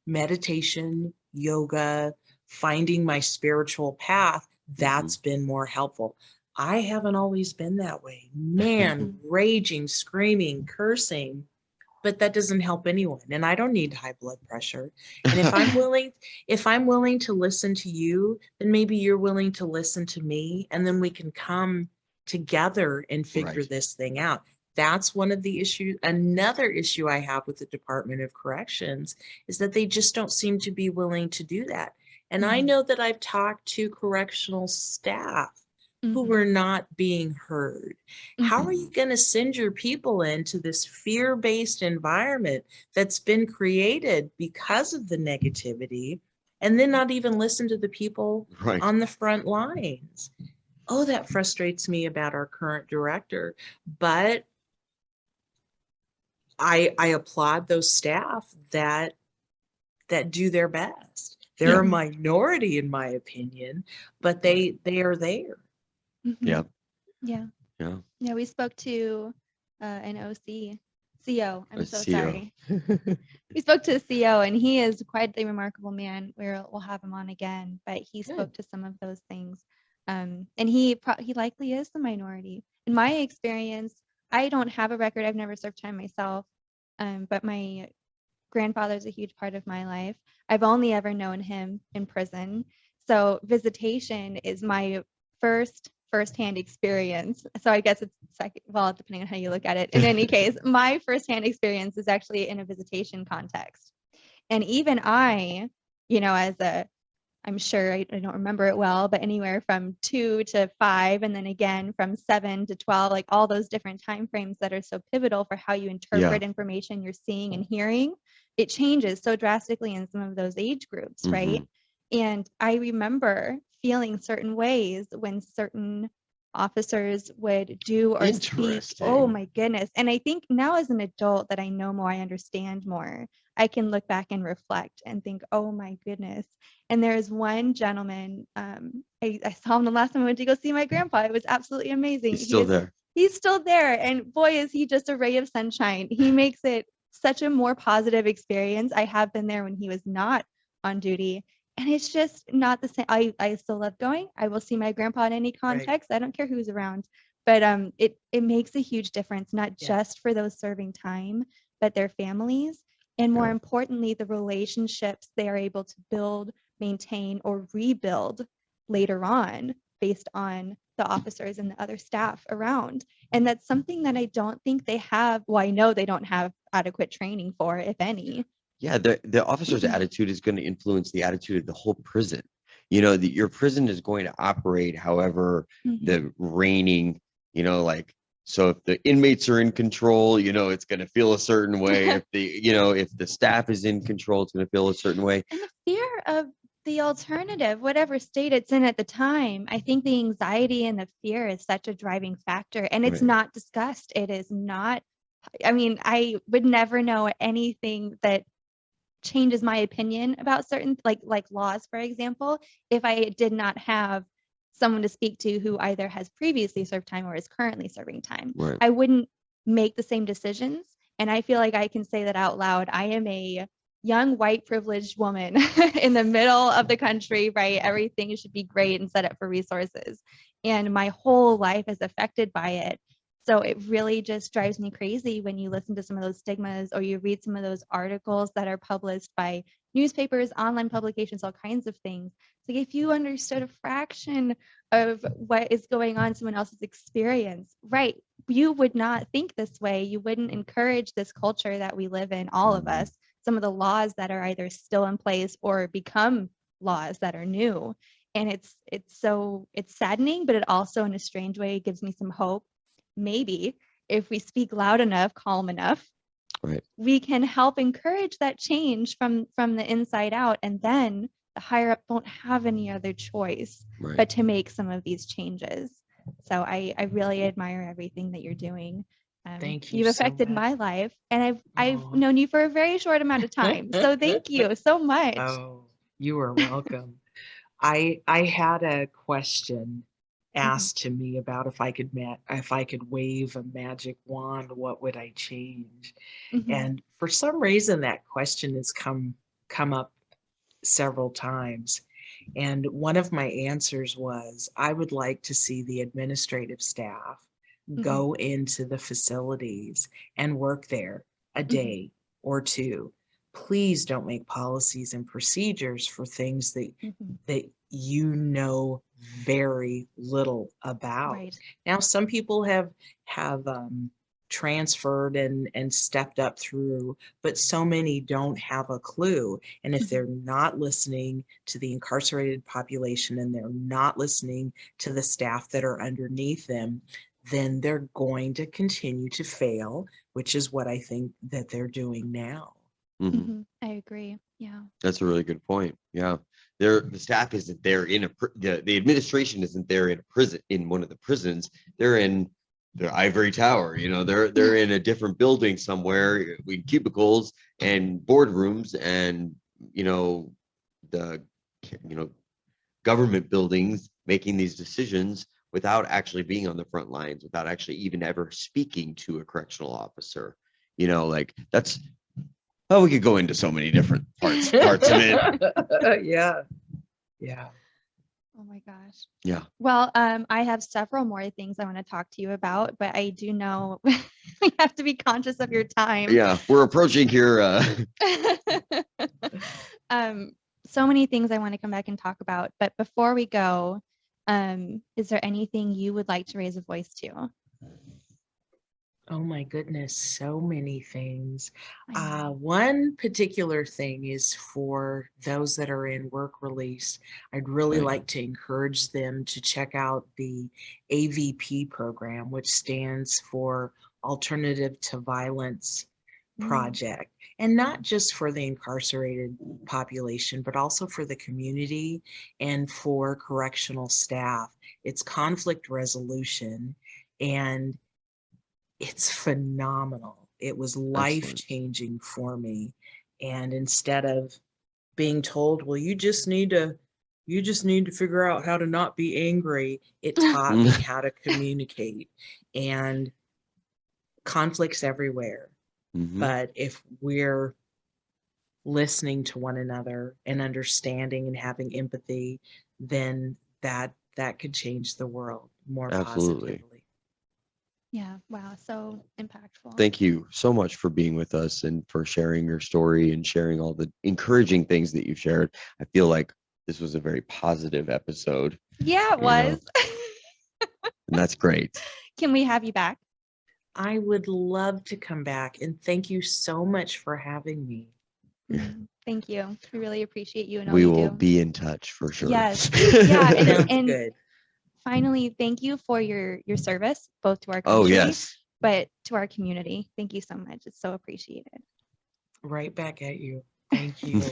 meditation, yoga, finding my spiritual path, that's been more helpful. I haven't always been that way. Man, raging, screaming, cursing, but that doesn't help anyone. And I don't need high blood pressure. And if I'm willing to listen to you, then maybe you're willing to listen to me, and then we can come together and figure this thing out. That's one of the issues. Another issue I have with the Department of Corrections is that they just don't seem to be willing to do that. And I know that I've talked to correctional staff who were not being heard. How are you going to send your people into this fear-based environment that's been created because of the negativity and then not even listen to the people on the front lines? Oh, that frustrates me about our current director. But I applaud those staff that that do their best. They're a minority, in my opinion, but they are there. Yeah. Yeah. Yeah. Yeah. We spoke to an CO. I'm so CO. sorry. We spoke to a CO, and he is quite a remarkable man. We'll have him on again, but he spoke to some of those things. And he likely is the minority. In my experience, I don't have a record. I've never served time myself, but my grandfather is a huge part of my life. I've only ever known him in prison. So visitation is my firsthand experience. So I guess it's second, well, depending on how you look at it. In any case, my firsthand experience is actually in a visitation context. And even I, I'm sure I don't remember it well, but anywhere from 2 to 5, and then again from 7 to 12, like all those different time frames that are so pivotal for how you interpret information you're seeing and hearing, it changes so drastically in some of those age groups, right? And I remember feeling certain ways when certain officers would do or speak. Oh my goodness. And I think now as an adult that I know more, I understand more, I can look back and reflect and think, oh my goodness. And there is one gentleman, I saw him the last time I went to go see my grandpa. It was absolutely amazing. He's still there. He's still there. And boy, is he just a ray of sunshine. He makes it such a more positive experience. I have been there when he was not on duty. And it's just not the same. I still love going. I will see my grandpa in any context. Right. I don't care who's around. But it makes a huge difference, not just for those serving time, but their families. And more importantly, the relationships they are able to build, maintain, or rebuild later on based on the officers and the other staff around. And that's something that I don't think they have. Well, I know they don't have adequate training for, if any. Yeah, the officer's attitude is going to influence the attitude of the whole prison. Your prison is going to operate however the reigning, so if the inmates are in control, it's going to feel a certain way. If the staff is in control, it's going to feel a certain way. And the fear of the alternative, whatever state it's in at the time, I think the anxiety and the fear is such a driving factor, and it's not discussed. It is not. I mean, I would never know anything that changes my opinion about certain like laws, for example, if I did not have someone to speak to who either has previously served time or is currently serving time. Right. I wouldn't make the same decisions. And I feel like I can say that out loud. I am a young white privileged woman in the middle of the country, right? Everything should be great and set up for resources. And my whole life is affected by it. So it really just drives me crazy when you listen to some of those stigmas or you read some of those articles that are published by newspapers, online publications, all kinds of things. It's like if you understood a fraction of what is going on in someone else's experience, right, you would not think this way. You wouldn't encourage this culture that we live in, all of us, some of the laws that are either still in place or become laws that are new. And it's saddening, but it also in a strange way gives me some hope. Maybe if we speak loud enough, calm enough, we can help encourage that change from the inside out. And then the higher up won't have any other choice but to make some of these changes. So I really admire everything that you're doing. Thank you. You've affected my life, and I've known you for a very short amount of time. So thank you so much. Oh, you are welcome. I had a question asked to me about if I could wave a magic wand, what would I change? And for some reason that question has come up several times. And one of my answers was, I would like to see the administrative staff go into the facilities and work there a day or two. Please don't make policies and procedures for things that you know very little about. Now, some people have transferred and stepped up through, but so many don't have a clue. And if they're not listening to the incarcerated population and they're not listening to the staff that are underneath them, then they're going to continue to fail, which is what I think that they're doing now. I agree. Yeah, that's a really good point. Yeah, the staff isn't there the administration isn't there in a prison, in one of the prisons. They're in the ivory tower. They're in a different building somewhere with cubicles and boardrooms and the government buildings making these decisions without actually being on the front lines, without actually even ever speaking to a correctional officer. Like that's, oh, we could go into so many different parts of it. Yeah. Oh my gosh. Yeah. Well, I have several more things I want to talk to you about, but I do know we have to be conscious of your time. Yeah, we're approaching here. So many things I want to come back and talk about, but before we go, is there anything you would like to raise a voice to? Oh my goodness, so many things. One particular thing is for those that are in work release. I'd really like to encourage them to check out the AVP program, which stands for Alternative to Violence Project. And not just for the incarcerated population, but also for the community and for correctional staff. It's conflict resolution, and it's phenomenal. It was life-changing for me. And instead of being told, well, you just need to figure out how to not be angry, it taught me how to communicate. And conflicts everywhere. But if we're listening to one another and understanding and having empathy, then that could change the world more positively. Yeah. Wow. So impactful. Thank you so much for being with us and for sharing your story and sharing all the encouraging things that you shared. I feel like this was a very positive episode. Yeah, it was. And that's great. Can we have you back? I would love to come back, and thank you so much for having me. Thank you. We really appreciate you and all we you will do. be in touch for sure. Yes. Yeah. And good. Finally, thank you for your service, both to our country, but to our community. Thank you so much. It's so appreciated. Right back at you. Thank you.